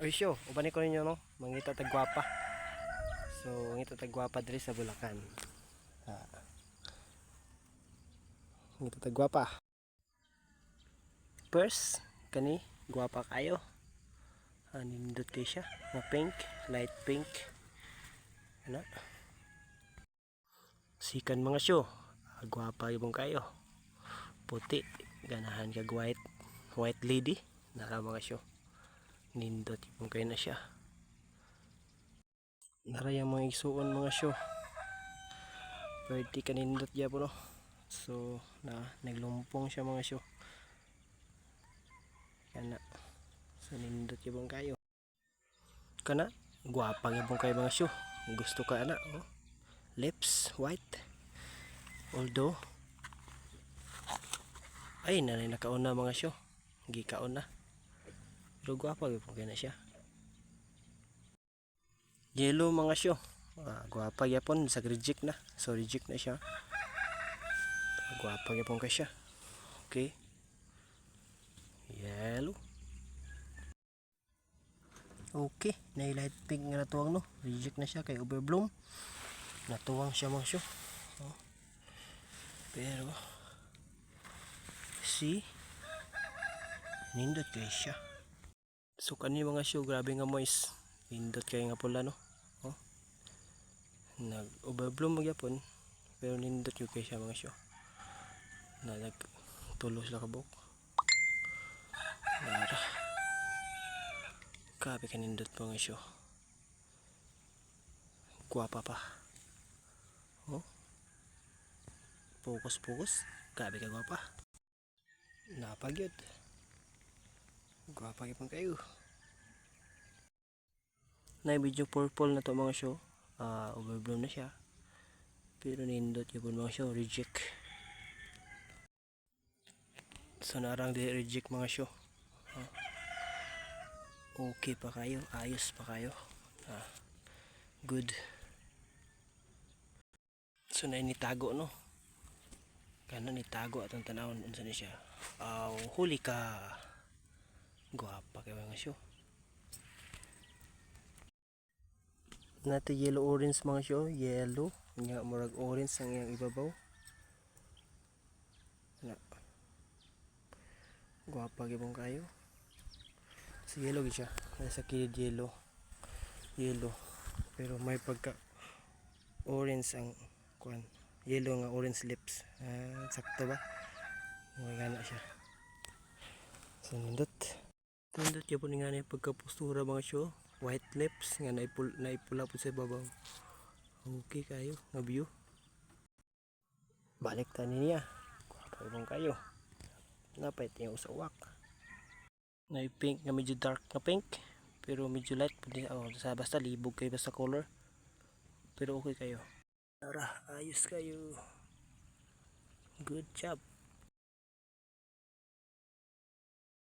Oy syo, ubani ko ninyo no, mangita tag gwapa. So, ngita tag gwapa diri sa Bulacan. Ah, ngita tag gwapa. First, kani gwapa kayo. Nindot kay siya, na pink, light pink. Ana. Sikan mga syo, gwapa ibong kayo. Puti, ganahan kag white lady, nara mga syo. Nindot ibong kayo na siya. Nara yung mga isuon mga syo. Pwede ka nindot ya po no. So, naglumpong siya mga syo. Kana. So, nindot ibong kayo. Kana, gwapa ibong kayo mga syo. Gusto ka ana, oh. Lips, white. Although, ay, nanay nakauna mga syo. Gikauna. Pero gwapa ibong kayo na siya. Yellow mga syo. Gwapa yapon, sa reject na. So, reject na siya. Gwapa yapon ka siya. Okay. Yellow. Okay, na light pink nga natuwang no. Reject na siya kay overbloom. Natuwang siya mga syo. Oh. Pero see, nindot kay siya. So kani mga syo, grabe nga moist. Nindot kay nga pula no. Oh. Nag overbloom magyapon pero nindot yung kay siya mga syo. Na nagtulos la kabok. Nara. Grabe ka nindot mga syo. Guwapa pa. Oh. Focus. Grabe ka guwapa. Napagyod. Guwapa gyapon kayo. Na medyo purple na to mga syo. Overblown na siya. Pero nindot gyapon mga syo, reject. So narang di reject mga syo. Okay pa kayo, ayos pa kayo. Good. So na initago no. Kanan itago atong tanawon unsa ni siya. Huli ka. Guwapa kay mga syo. Nati yellow orange mga syo, yellow, nya murag orange ang iyang ibabaw. Na. Guwapa gyapon kayo. So yellow gid siya. Nasa kilid yellow. Pero may pagka orange ang kuan. Yellow nga orange lips. Sakto ba? May gana siya. So nindot. Nindot gyapon nga ni pagkapostura mga syo. White lips nga naipula po sa babaw. Okay kayo, nga view. Balik tani niya. Kuwapon kayo. Napait yung usawak. Na pink nga medyo dark na pink. Pero medyo light. Basta libog kayo basta color. Pero okay kayo. Tara, ayos kayo. Good job.